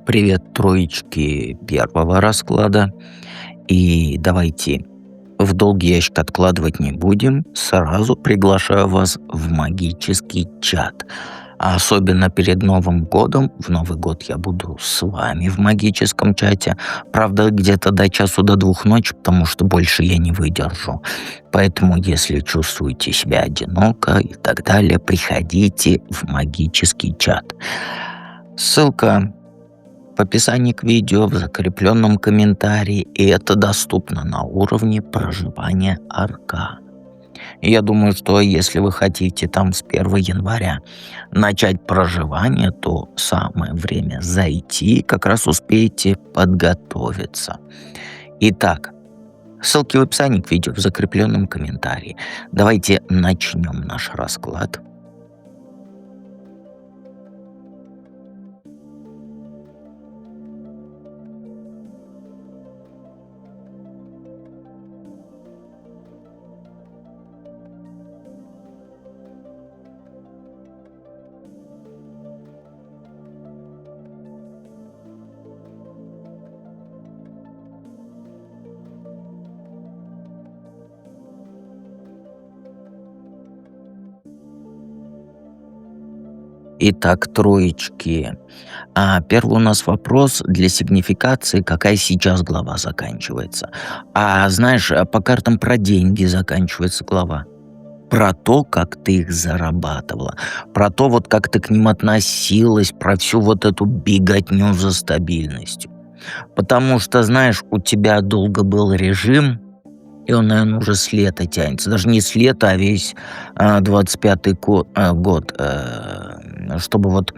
Привет, троечки первого расклада. И давайте в долгий ящик откладывать не будем. Сразу приглашаю вас в магический чат. А особенно перед Новым годом. В Новый год я буду с вами в магическом чате. Правда, где-то до часу до двух ночи, потому что больше я не выдержу. Поэтому, если чувствуете себя одиноко и так далее, приходите в магический чат. Ссылка в описании к видео, в закрепленном комментарии, и это доступно на уровне проживания АРК. Я думаю, что если вы хотите там с 1 января начать проживание, то самое время зайти, как раз успеете подготовиться. Итак, ссылки в описании к видео, в закрепленном комментарии. Давайте начнем наш расклад. Итак, троечки. Первый у нас вопрос для сигнификации, какая сейчас глава заканчивается. Знаешь, по картам про деньги заканчивается глава. Про то, как ты их зарабатывала. Про то, вот как ты к ним относилась, про всю вот эту беготню за стабильностью. Потому что, знаешь, у тебя долго был режим, и он, наверное, уже с лета тянется. Даже не с лета, а весь 25-й год. Чтобы вот,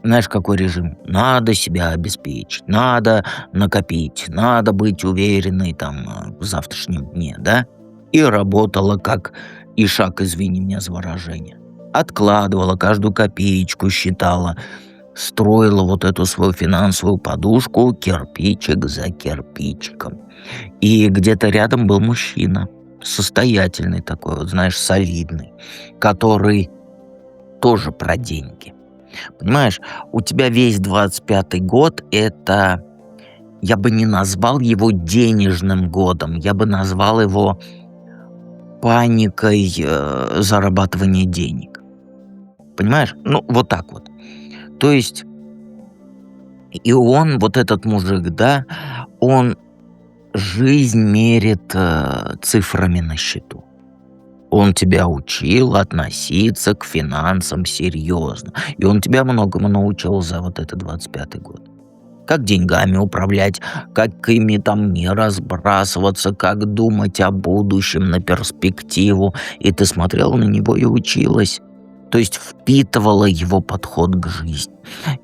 знаешь, какой режим? Надо себя обеспечить, надо накопить, надо быть уверенной там в завтрашнем дне, да? И работала как ишак, извини меня за выражение. Откладывала каждую копеечку, считала, строила вот эту свою финансовую подушку кирпичик за кирпичиком. И где-то рядом был мужчина, состоятельный такой, вот, знаешь, солидный, который тоже про деньги. Понимаешь, у тебя весь 25-й год это, я бы не назвал его денежным годом, я бы назвал его паникой зарабатывания денег. Понимаешь? Ну, вот так вот. То есть, и он, вот этот мужик, да, он жизнь мерит цифрами на счету. Он тебя учил относиться к финансам серьезно. И он тебя многому научил за вот этот 25-й год. Как деньгами управлять, как ими там не разбрасываться, как думать о будущем, на перспективу. И ты смотрела на него и училась. То есть впитывала его подход к жизни.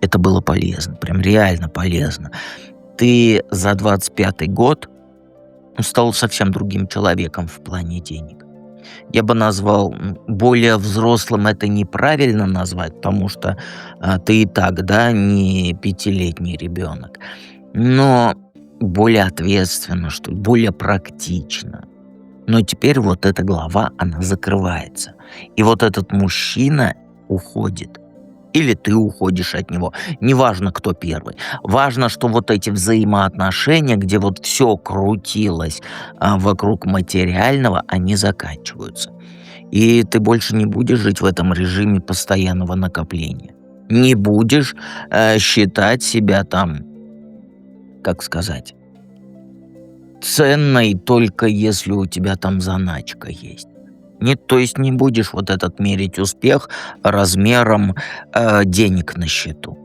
Это было полезно, прям реально полезно. Ты за 25-й год стал совсем другим человеком в плане денег. Я бы назвал, более взрослым это неправильно назвать, потому что ты и так, да, не пятилетний ребенок, но более ответственно, что ли, более практично. Но теперь вот эта глава, она закрывается. И вот этот мужчина уходит. Или ты уходишь от него. Неважно, кто первый. Важно, что вот эти взаимоотношения, где вот все крутилось вокруг материального, они заканчиваются. И ты больше не будешь жить в этом режиме постоянного накопления. Не будешь считать себя там, как сказать, ценной только если у тебя там заначка есть. Нет, то есть не будешь вот этот мерить успех размером денег на счету.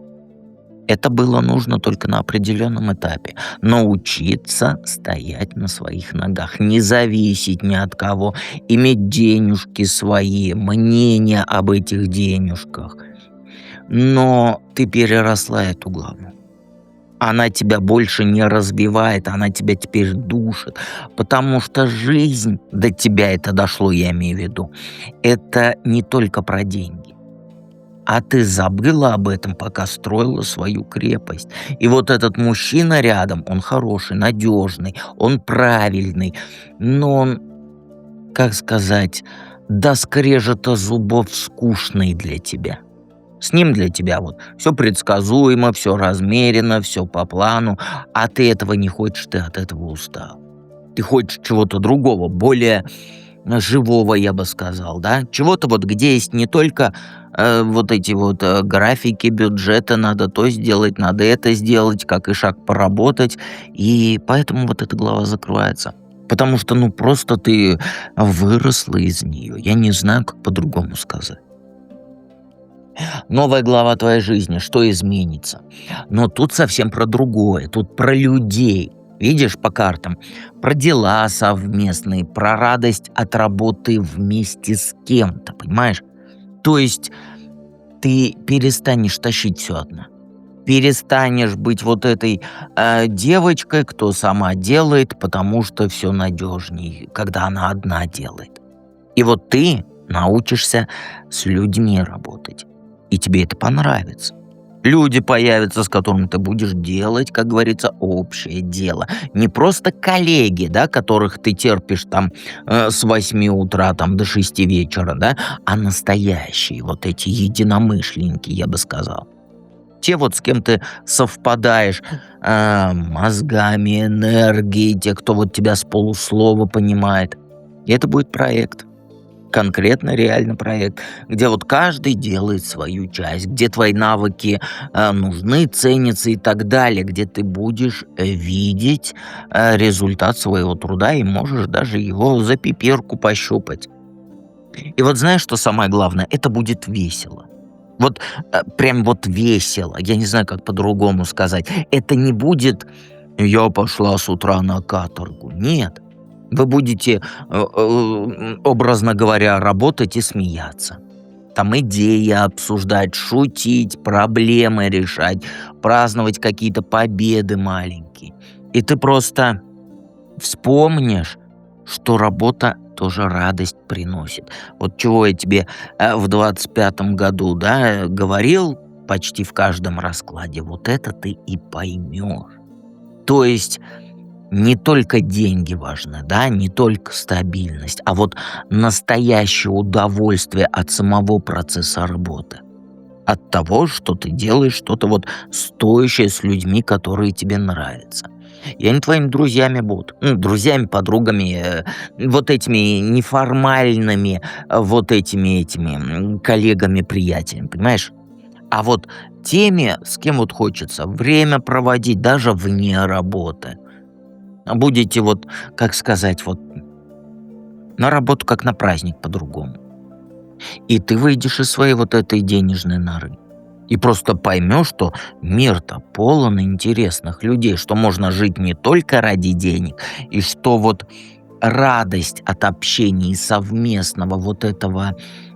Это было нужно только на определенном этапе. Научиться стоять на своих ногах, не зависеть ни от кого, иметь денежки свои, мнение об этих денежках. Но ты переросла эту главу. Она тебя больше не разбивает, она тебя теперь душит. Потому что жизнь, до тебя это дошло, я имею в виду, это не только про деньги. А ты забыла об этом, пока строила свою крепость. И вот этот мужчина рядом, он хороший, надежный, он правильный, но он, как сказать, до скрежета зубов скучный для тебя. С ним для тебя вот все предсказуемо, все размерено, все по плану, а ты этого не хочешь, ты от этого устал. Ты хочешь чего-то другого, более живого, я бы сказал, да? Чего-то вот, где есть не только вот эти вот графики, бюджеты, надо то сделать, надо это сделать, как и шаг поработать, и поэтому вот эта глава закрывается. Потому что, ну, просто ты выросла из нее. Я не знаю, как по-другому сказать. Новая глава твоей жизни, что изменится? Но тут совсем про другое, тут про людей. Видишь по картам? Про дела совместные, про радость от работы вместе с кем-то, понимаешь? То есть ты перестанешь тащить все одна. Перестанешь быть вот этой девочкой, кто сама делает, потому что все надежней, когда она одна делает. И вот ты научишься с людьми работать. И тебе это понравится. Люди появятся, с которыми ты будешь делать, как говорится, общее дело. Не просто коллеги, да, которых ты терпишь там с 8 утра там, до 6 вечера, да, а настоящие вот эти единомышленники, я бы сказал. Те вот, с кем ты совпадаешь мозгами, энергией, те, кто вот тебя с полуслова понимает. И это будет проект. Конкретно реально проект, где вот каждый делает свою часть, где твои навыки нужны, ценятся и так далее, где ты будешь видеть результат своего труда и можешь даже его за пиперку пощупать. И вот знаешь, что самое главное? Это будет весело. Вот прям вот весело. Я не знаю, как по-другому сказать. Это не будет «я пошла с утра на каторгу». Нет. Вы будете, образно говоря, работать и смеяться. Там идеи обсуждать, шутить, проблемы решать, праздновать какие-то победы маленькие. И ты просто вспомнишь, что работа тоже радость приносит. Вот чего я тебе в 25-м году, да, говорил почти в каждом раскладе, вот это ты и поймешь. То есть не только деньги важны, да, не только стабильность, а вот настоящее удовольствие от самого процесса работы. От того, что ты делаешь что-то вот стоящее с людьми, которые тебе нравятся. И они твоими друзьями будут. Ну, друзьями, подругами, вот этими неформальными, вот этими коллегами, приятелями, понимаешь? А вот теми, с кем вот хочется время проводить даже вне работы. Будете вот, как сказать, вот на работу как на праздник по-другому. И ты выйдешь из своей вот этой денежной норы. И просто поймешь, что мир-то полон интересных людей, что можно жить не только ради денег, и что вот радость от общения и совместного вот этого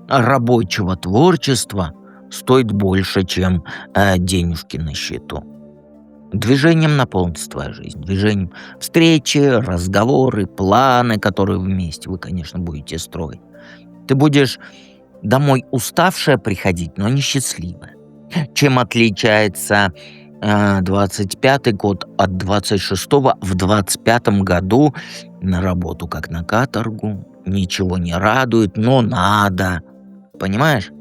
рабочего творчества стоит больше, чем денежки на счету. Движением наполнится твоя жизнь. Движением встречи, разговоры, планы, которые вместе вы, конечно, будете строить. Ты будешь домой уставшая приходить, но не счастливая. Чем отличается 25-й год от 26-го? В 25-м году на работу как на каторгу, ничего не радует, но надо. Понимаешь?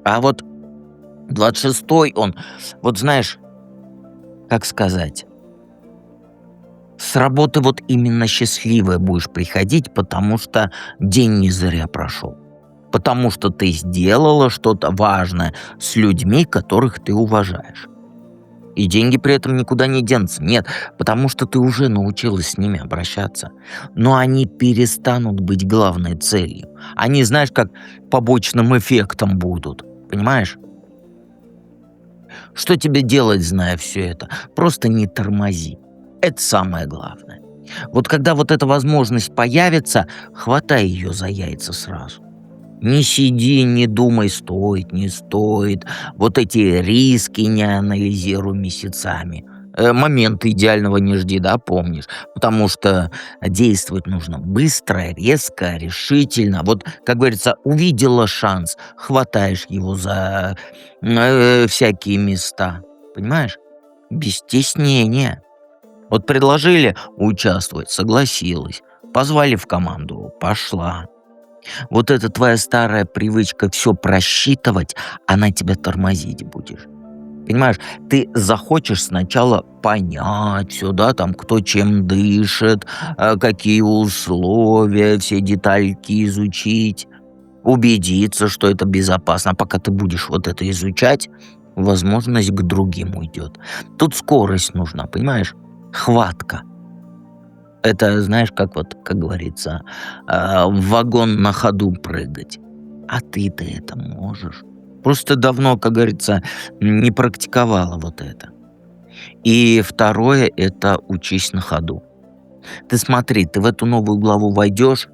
А вот 26-й он, вот знаешь, как сказать, с работы вот именно счастливая будешь приходить, потому что день не зря прошел. Потому что ты сделала что-то важное с людьми, которых ты уважаешь. И деньги при этом никуда не денутся. Нет, потому что ты уже научилась с ними обращаться. Но они перестанут быть главной целью. Они, знаешь, как побочным эффектом будут. Понимаешь? Что тебе делать, зная все это? Просто не тормози. Это самое главное. Вот когда вот эта возможность появится, хватай ее за яйца сразу. Не сиди, не думай, стоит, не стоит. Вот эти риски не анализируй месяцами. Момента идеального не жди, да, помнишь? Потому что действовать нужно быстро, резко, решительно. Вот, как говорится, увидела шанс, хватаешь его за всякие места. Понимаешь? Без стеснения. Вот предложили участвовать, согласилась. Позвали в команду, пошла. Вот эта твоя старая привычка все просчитывать, она тебя тормозить будет. Понимаешь, ты захочешь сначала понять все, да, там, кто чем дышит, какие условия, все детальки изучить, убедиться, что это безопасно. А пока ты будешь вот это изучать, возможность к другим уйдет. Тут скорость нужна, понимаешь? Хватка. Это, знаешь, как вот, как говорится, в вагон на ходу прыгать. А ты-то это можешь. Просто давно, как говорится, не практиковала вот это. И второе — это учись на ходу. Ты смотри, ты в эту новую главу войдешь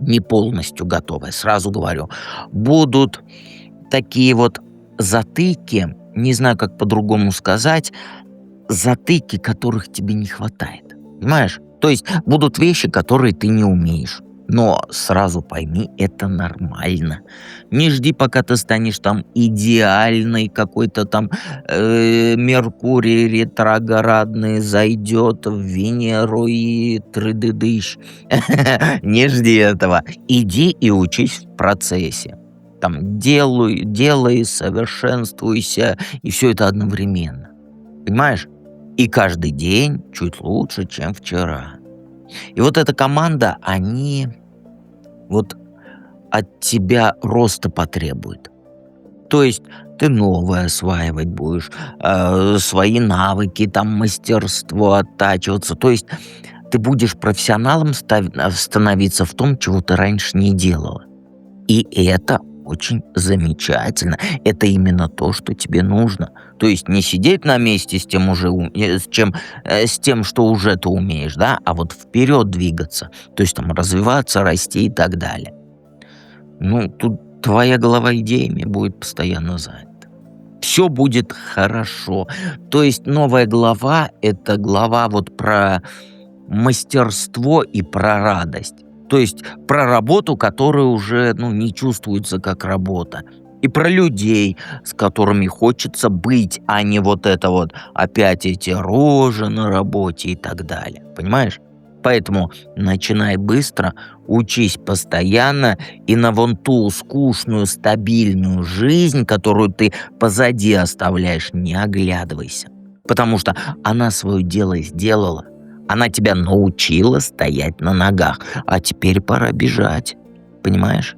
не полностью готовая, сразу говорю. Будут такие вот затыки, не знаю, как по-другому сказать, затыки, которых тебе не хватает. Понимаешь? То есть будут вещи, которые ты не умеешь. Но сразу пойми, это нормально. Не жди, пока ты станешь там идеальной, какой-то там Меркурий ретроградный зайдет в Венеру и трыдыдыщ. Не жди этого. Иди и учись в процессе. Там делай, совершенствуйся, и все это одновременно. Понимаешь? И каждый день чуть лучше, чем вчера. И вот эта команда, они вот от тебя роста потребуют. То есть ты новое осваивать будешь, свои навыки, там мастерство оттачиваться. То есть ты будешь профессионалом становиться в том, чего ты раньше не делала. И это очень замечательно. Это именно то, что тебе нужно. То есть не сидеть на месте с тем, с тем, что уже ты умеешь, да, а вот вперед двигаться. То есть там развиваться, расти и так далее. Ну, тут твоя голова идеями будет постоянно занята. Все будет хорошо. То есть новая глава — это глава вот про мастерство и про радость. То есть про работу, которая уже, ну, не чувствуется как работа. И про людей, с которыми хочется быть, а не вот это вот опять эти рожи на работе и так далее. Понимаешь? Поэтому начинай быстро, учись постоянно и на вон ту скучную, стабильную жизнь, которую ты позади оставляешь, не оглядывайся. Потому что она свое дело сделала. Она тебя научила стоять на ногах, а теперь пора бежать. Понимаешь?